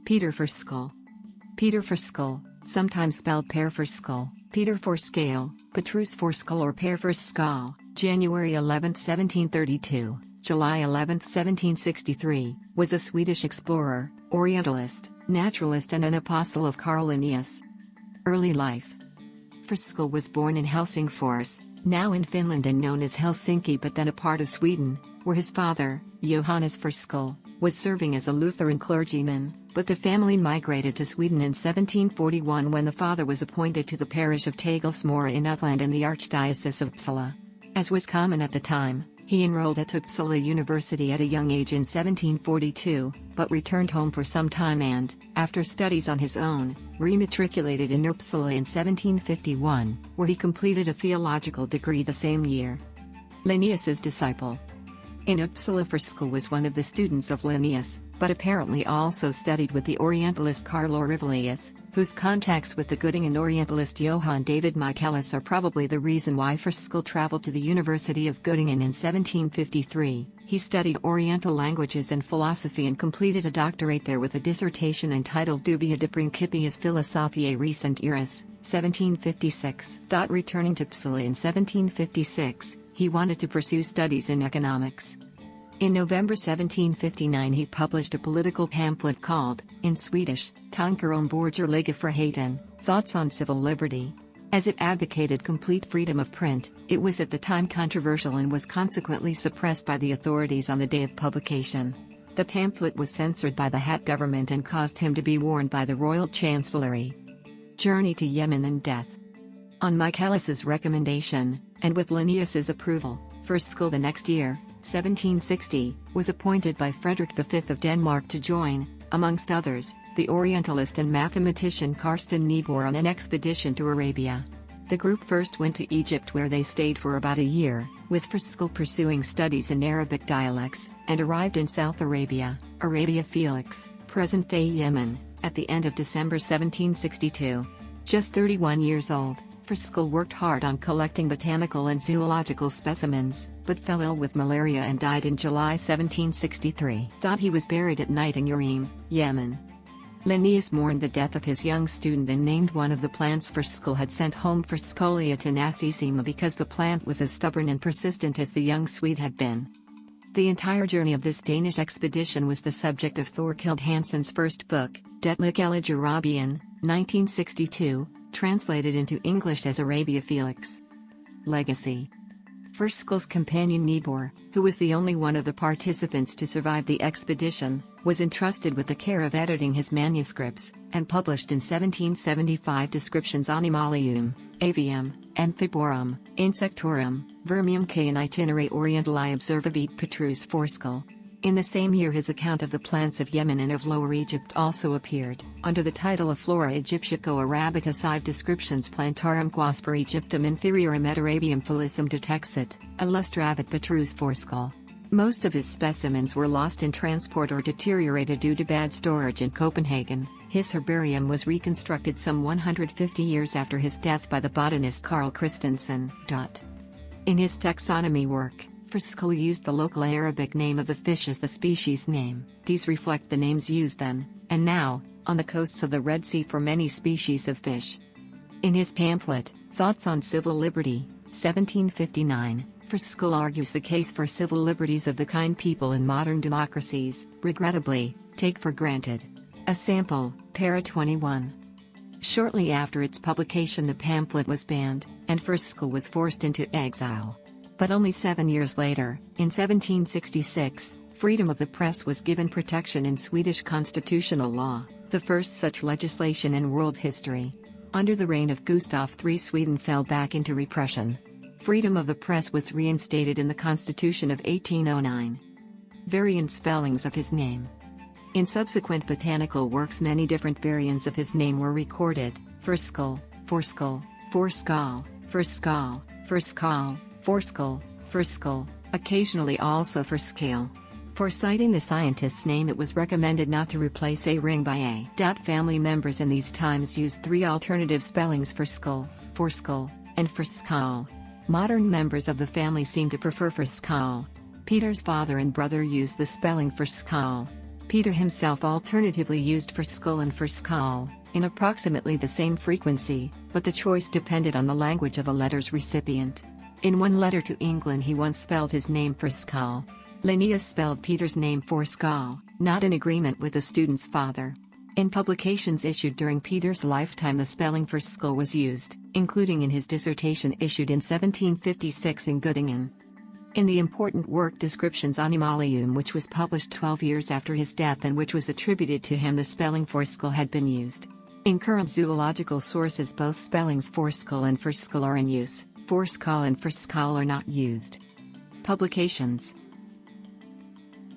Pehr Forsskål. Pehr Forsskål, sometimes spelled Pehr Forsskål, Pehr Forsskål, Petrus Forskål or Pehr Forsskål, January 11, 1732, July 11, 1763, was a Swedish explorer, orientalist, naturalist and an apostle of Carl Linnaeus. Early life. Forsskål was born in Helsingfors, now in Finland and known as Helsinki but then a part of Sweden, where his father, Johannes Forskål, was serving as a Lutheran clergyman, but the family migrated to Sweden in 1741 when the father was appointed to the parish of Tegelsmora in Uppland in the Archdiocese of Uppsala. As was common at the time, he enrolled at Uppsala University at a young age in 1742, but returned home for some time and, after studies on his own, rematriculated in Uppsala in 1751, where he completed a theological degree the same year. Linnaeus's disciple. In Uppsala, Forsskål was one of the students of Linnaeus, but apparently also studied with the orientalist Carl Linnaeus, whose contacts with the Göttingen orientalist Johann David Michaelis are probably the reason why Forsskål traveled to the University of Göttingen in 1753. He studied Oriental languages and philosophy and completed a doctorate there with a dissertation entitled Dubia de Principiis Philosophiae Recent Iris, 1756. Returning to Uppsala in 1756, he wanted to pursue studies in economics. In November 1759 he published a political pamphlet called, in Swedish, Tankar om borgerliga friheten, Thoughts on Civil Liberty. As it advocated complete freedom of print, it was at the time controversial and was consequently suppressed by the authorities on the day of publication. The pamphlet was censored by the Hat government and caused him to be warned by the Royal Chancellery. Journey to Yemen and death. On Michaelis's recommendation, and with Linnaeus's approval, Forsskål the next year, 1760, was appointed by Frederick V of Denmark to join, amongst others, the orientalist and mathematician Carsten Niebuhr on an expedition to Arabia. The group first went to Egypt where they stayed for about a year, with Forsskål pursuing studies in Arabic dialects, and arrived in South Arabia, Arabia Felix, present-day Yemen, at the end of December 1762. Just 31 years old, Forsskål worked hard on collecting botanical and zoological specimens, but fell ill with malaria and died in July 1763. He was buried at night in Urim, Yemen. Linnaeus mourned the death of his young student and named one of the plants Forsskål had sent home Forsskolia tenacissima because the plant was as stubborn and persistent as the young Swede had been. The entire journey of this Danish expedition was the subject of Thorkild Hansen's first book, Det Lyckliga Arabian, 1962, translated into English as Arabia Felix. Legacy. Forsskål's companion Niebuhr, who was the only one of the participants to survive the expedition, was entrusted with the care of editing his manuscripts, and published in 1775 descriptions Animalium, Avium, Amphiborum, Insectorum, Vermium K and Itinerae Orientali Observavit Petrus Forskål. In the same year his account of the plants of Yemen and of Lower Egypt also appeared, under the title of Flora Egyptico-Arabica Sive Descriptions Plantarum Quas per Egyptum Inferiorum et Arabium Felicum Detexit, Illustravit Petrus Forskål. Most of his specimens were lost in transport or deteriorated due to bad storage in Copenhagen. His herbarium was reconstructed some 150 years after his death by the botanist Carl Christensen. In his taxonomy work, Forsskål used the local Arabic name of the fish as the species name. These reflect the names used then, and now, on the coasts of the Red Sea for many species of fish. In his pamphlet, Thoughts on Civil Liberty, 1759, Forsskål argues the case for civil liberties of the kind people in modern democracies, regrettably, take for granted. A sample, para 21. Shortly after its publication the pamphlet was banned, and Forsskål was forced into exile. But only 7 years later, in 1766, freedom of the press was given protection in Swedish constitutional law, the first such legislation in world history. Under the reign of Gustav III, Sweden fell back into repression. Freedom of the press was reinstated in the Constitution of 1809. Variant spellings of his name. In subsequent botanical works many different variants of his name were recorded: Forsskål, Forskål, Forsskål, Forsskål, Forsskål, Forskål, Forsskål, occasionally also Forsskål. For citing the scientist's name it was recommended not to replace a ring by a. Family members in these times used three alternative spellings: Forsskål, Forskål, and Forskaol. Modern members of the family seem to prefer Forskaol. Peter's father and brother used the spelling Forskaol. Peter himself alternatively used Forsskål and Forskaol, in approximately the same frequency, but the choice depended on the language of the letter's recipient. In one letter to England he once spelled his name Forskaol. Linnaeus spelled Peter's name Forsskål, not in agreement with the student's father. In publications issued during Peter's lifetime the spelling Forskål was used, including in his dissertation issued in 1756 in Göttingen. In the important work Descriptions Animalium, which was published 12 years after his death and which was attributed to him, the spelling Forskål had been used. In current zoological sources both spellings Forskål and Forskål are in use. Forskaol and Forskaol are not used. Publications.